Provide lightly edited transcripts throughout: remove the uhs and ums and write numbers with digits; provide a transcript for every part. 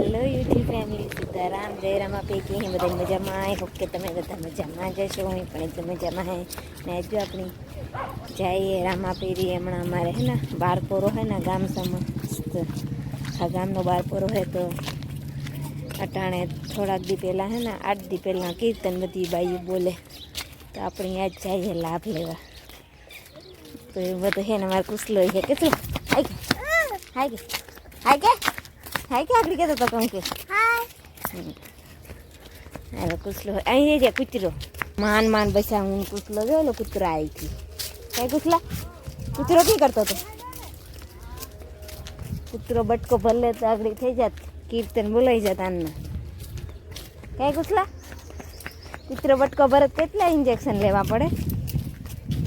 Hello YouTube family, Sitaram જય રામા પૈકી હે બધા મજામાં હે. ઓકે, તમે બધા મજામાં જશો, હું પણ એકદમ મજામાં હે. ને જો આપણી જઈએ રામા પીરી હમણાં અમારે હે ને બારપોરો હે ને ગામ સમસ્ત આ ગામનો બારપોરો હે તો અટાણે થોડાક દી પહેલાં હે ને 8 દી પહેલાં કીર્તન બધી બાઈઓ બોલે તો આપણે આજ જઈએ લાભ લેવા. તો એ બધું હે ને મારે કુસલો છે કેટલું હાય કે હાય કે આગળ કહેતો હતો કહું કે હાય કુસલો અહીં છે કૂતરો માન બસા હું કુસલો જોયેલો કૂતરો આવી હતી કઈ કુસલા કૂતરો કઈ કરતો હતો કૂતરો બટકો ભલે તો આગળ થઈ જાત કીર્તન બોલાઈ જાત આના કઈ કુસલા કૂતરો બટકો ભરત કેટલા ઇન્જેક્શન લેવા પડે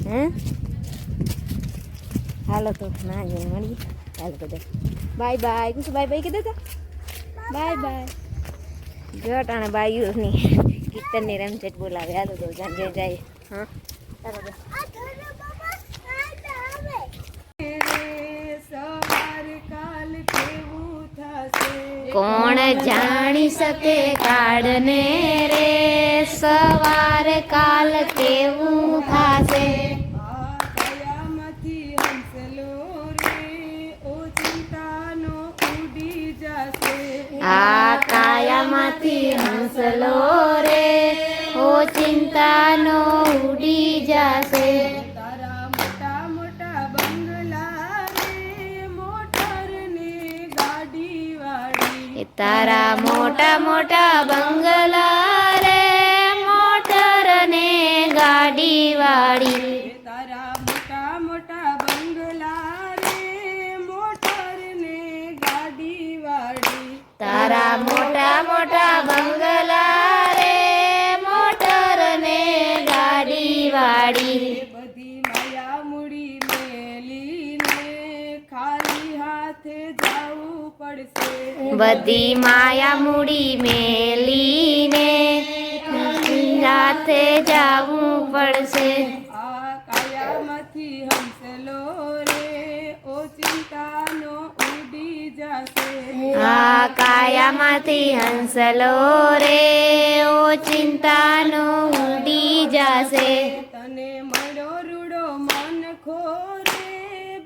હે હાલો તો ના જઈને મળીએ હાલો તો બાય બાય કુછ બાય બાય કીધું તો બાય બાય જો ટાણે બાયુની કીર્તનની રમઝટ બોલાવે હાલો તો જાય જાય હા ચાલો કોણ જાણી શકે કાળને રે સવાર કાલ કેવું થાશે આ કાયામાંથી હંસલો રે ઓ ચિંતાનો ઉડી જાશે તારા મોટા મોટા બંગલા રે મોટર ને ગાડી વાળી તારા મોટા મોટા બંગલા રે મોટર ને ગાડી વાળી તારા મોટા મોટા બંગલા રે મોટર ને ગાડી વાળી તારા મોટા મોટા બંગલા રે મોટર ને ગાડી વાળી બધી માયા મૂડી મેલીને ખાલી હાથે જાવું પડશે બધી માયા મૂડી મેલીને સાથે જાવું પડશે આ કાયામાંથી હંસલો રે ઓ ચિંતાનો ઉડી જાશે આ કાયામાંથી હંસલો રે ઓ ચિંતાનો ઉડી જાશે તને મળ્યો રૂડો મન ખોરે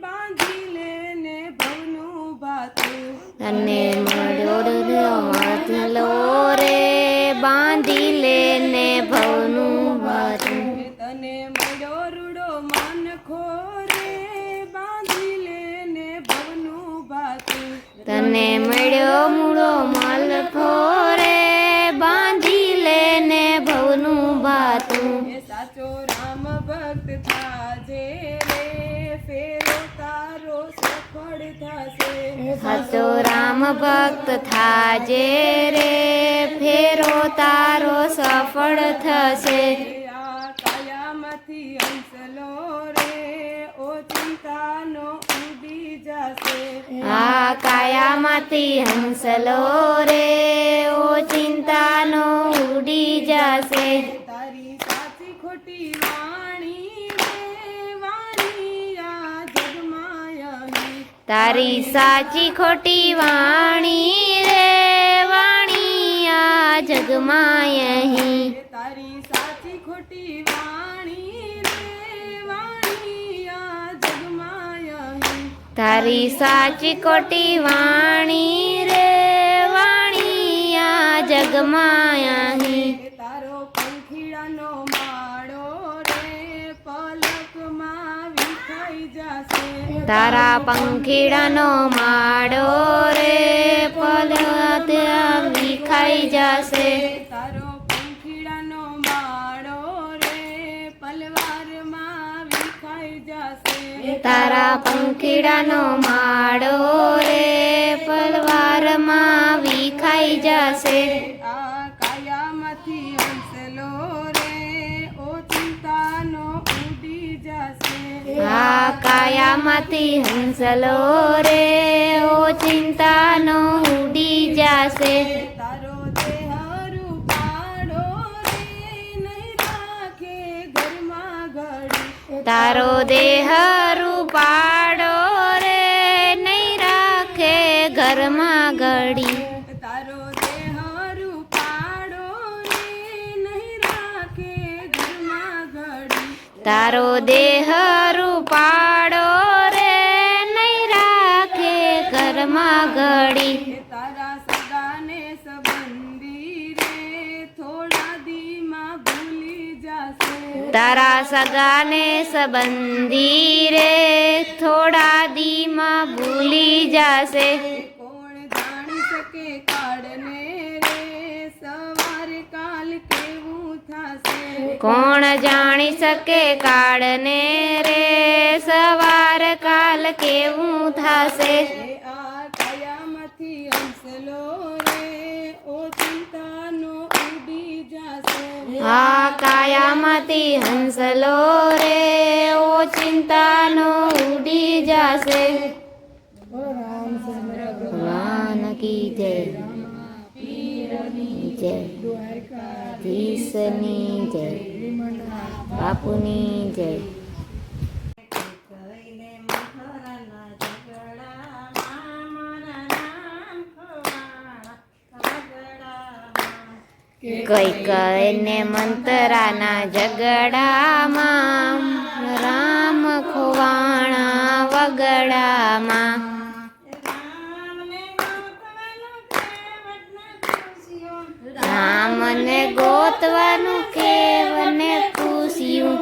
બાંધી લેને ભવનું ભાતું તને મળ્યો મથલો રે બાંધી લેને ભવનું ભાતું તને મળ્યો રૂડો મન ખોરે બાંધી લેને ભવનું ભાતું તને મળ્યો મૂળો મલફો રે બાંધી લેને ભવનું ભાતું એ સાચો રામ ભક્ત થાજે રે ફેરો તારો સફળ થશે સાચો રામ ભક્ત થાજે રે ફેરો તારો સફળ થશે આ કાયામાંથી હંસલો રે ઓ ચિંતાનો ઉડી જશે આ કાયામાંથી હંસલો રે ઓ ચિંતાનો ઉડી જશે તારી સાચી ખોટી વાણી રે વાણી આ જગમાં અહીં તારી સાચી ખોટી વાણી રે વાણી આ જગમાં અહીં તારી સાચી ખોટી વાણી રે વાણી આ જગમાં અહીં તારી સાચી ખોટી વાણી રે વાણી આ જગમાં અહીં તારો પંખીડાનો માળો રે પલકમાં વિખાઈ જશે તારા પંખીડાનો માળો રે પલત વિખાઈ જશે તારો પંખીડાનો માળો રે પલવારમાં વિખાઈ જશે તારા પંખીડાનો માળો રે પલવારમાં વિખાઈ જશે આ કાયામાંથી હંસલો રે ઓ ચિંતાનો ઉડી જશે આ કાયામાંથી હંસલો રે ઓ ચિંતાનો ઉડી જશે તારો દેહ રૂપાળો રે નહીં રાખે ઘરમાં ઘડી તારો દેહ રૂપાડો રે નહીં રાખે ઘરમાં ઘડી તારો દેહ રૂપાળો રે નહીં રાખે ઘરમાં ઘડી. તારો દેહ રૂપાળો રે નહીં રાખે ઘરમાં ઘડી. તારા સગાને સંબંધી રે થોડા દીમાં ભૂલી જાશે. તારા સગાને સંબંધી રે થોડા દીમાં ભૂલી જાશે. કોણ જાણી શકે કાળને રે સવારે કાલ કેવું થશે. કોણ જાણી શકે કાળને રે સવાર કાલ કેવું થશે. આ કયામાંથી હંસલો રે ઓ ચિંતાનો ઉડી જાશે. આ કાયામાંથી હંસલો રે ઓ ચિંતાનો ઉડી જાશે. ભગવાન કી જય. જય ધીસની જય. બાપુની જય. કઈ કઈને મંતરાના ઝઘડામાં રામ ખોવાણા વગડામાં. રામને ગોતવાનું કેવને પૂછ્યું.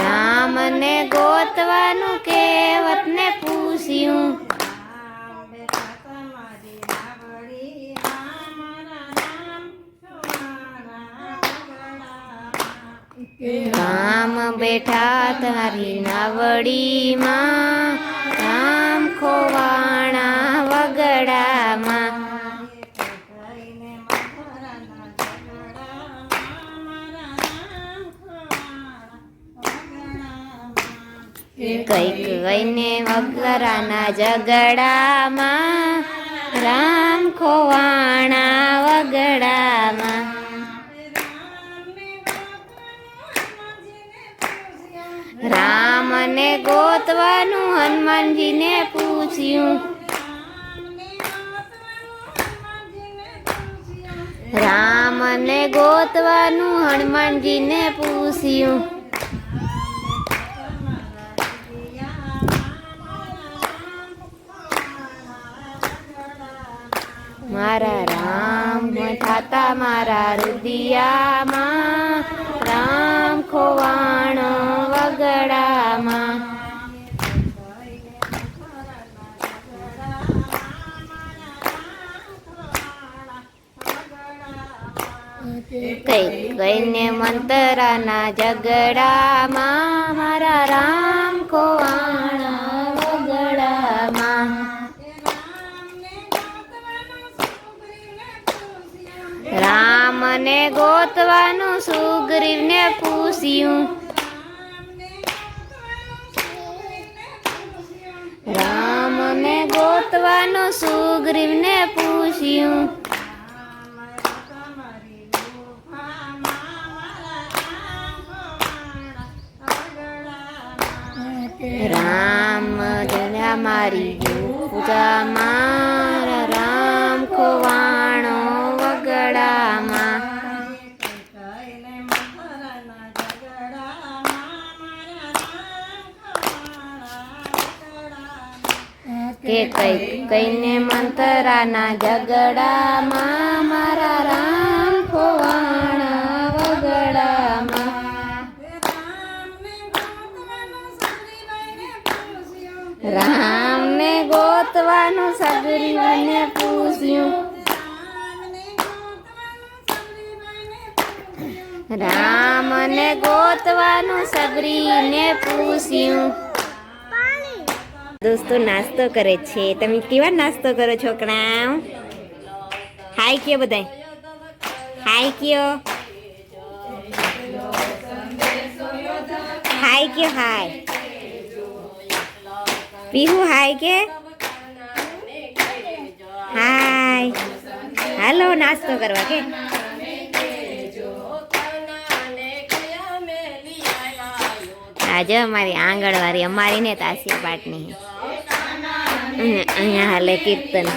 રામને ગોતવાનું કેવતને પૂછ્યું. રામ બેઠા તારી નાવડીમાં રામ ખોવાણા વગડામાં. કઈક કઈને વગરાના ઝઘડામાં રામ ખોવાણા વગડામાં. રામને ગોતવાનું હનુમાનજીને પૂછ્યું. રામને ગોતવાનું હનુમાનજીને પૂછ્યું. મારા રામ થાતા મારા રુદિયામાં રામ ખોવાણો વગડામાં. કઈ કઈને મંતરાના ઝઘડામાં મારા રામ ખોવાણા વગડામાં. રામને ગોતવાનું સુગ્રીવને પૂછ્યું. રામને ગોતવાનું સુગ્રીવને પૂછ્યું. રામ જન્યા મારી પૂજા મારા રામ ખોવાણો વગડામાં. કે કઈ કઈને મંતરાના ઝઘડામાં મારા રામ ખોવાણા વગડામાં. રામને ગોતવાનું સગરીને પૂછ્યું. રામને ગોતવાનું સગરીને પૂછ્યું. દોસ્તો નાસ્તો કરે છે. તમે કેવા નાસ્તો કરો છોકરા? હાય કયો બધાય. હાય કયો. હાય કયો. હાય પીહુ. હાય કે હાય. હાલો નાસ્તો કરવા કે. આજે અમારી આંગણવાડી અમારી ને તાસિયા પાટની અહીંયા હાલે કીર્તન.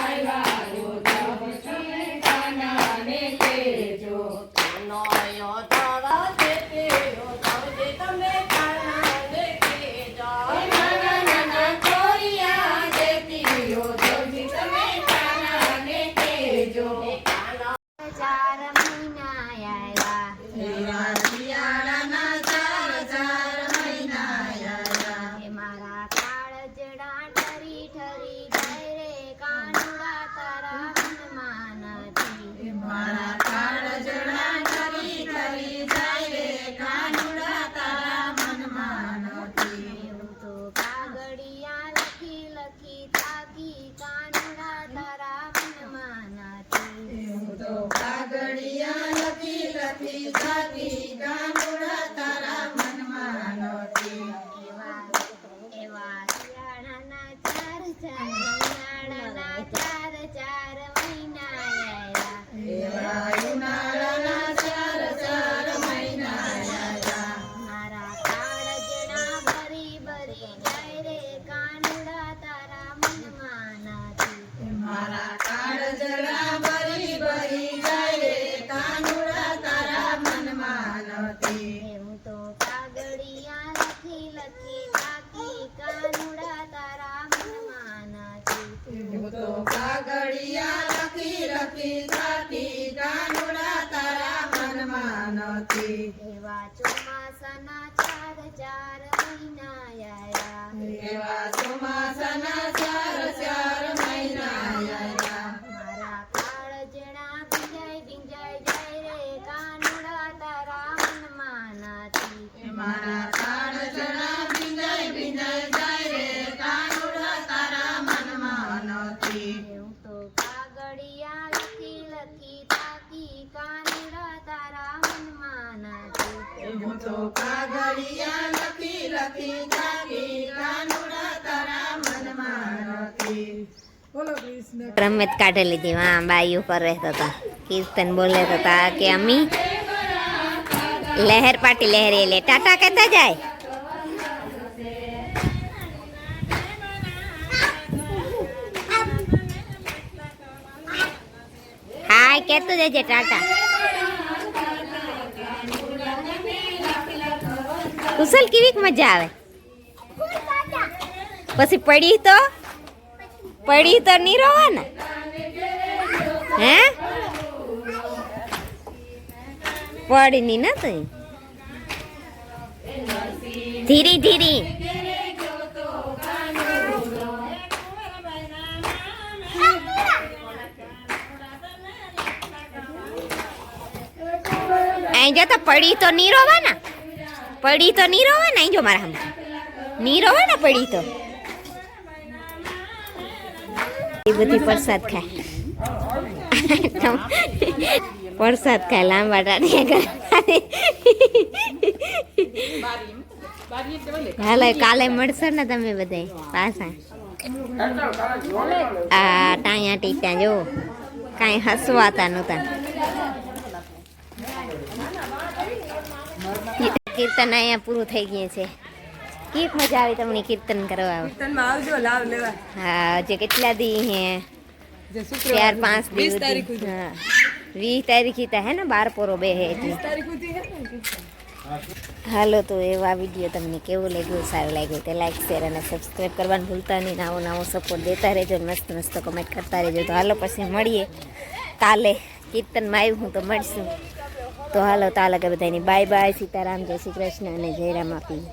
રમત કાઢી લીધી. વાહ બાઈ ઉપર રહેતા હતા, કીર્તન બોલે હતા કે અમી લહેર પાટી લહેરી લે ટાટા કહેતા જાય. હાય કહેતું જજે ટાટા. કુશલ કેવી મજા આવે. પછી પડી તો નહીં રોવા ને. હે પડી ની ના તું ધીરી ધીરી. અહીં જો તો પડી તો નહીં રોવા ને. પડી તો નહીં રોવા ને. અહીં જો મારા હમ નહીં રોવા ને. પડી તો એ બધી પ્રસાદ ખાય. પ્રસાદ ખાય લાંબા ટાટિયા. હાલો કાલે મળશો ને તમે બધા પાછા. આ ટાયા ટીટા જો કાંઈ હસવાતા નહોતા. કીર્તન અહીંયા પૂરું થઈ ગયું છે. કેવી મજા આવી તમને કીર્તન કરવા? હા જે કેટલા દી હે 4-5 દી. હા 20 તારીખ હે ને 12 પોરો બે હે એટલે. હાલો તો એવા વિડીયો તમને કેવું લાગ્યું, સારું લાગ્યું તો લાઈક શેર અને સબસ્ક્રાઈબ કરવાનું ભૂલતા નહીં. નવો સપોર્ટ દેતા રહેજો, મસ્ત મસ્ત કમેન્ટ કરતા રહેજો. તો હાલો પછી મળીએ કાલે. કીર્તનમાં આવ્યું હું તો મળશું. તો હાલો તાલા કે બધાની બાય બાય. સીતારામ, જય શ્રી કૃષ્ણ અને જય રામ આપી.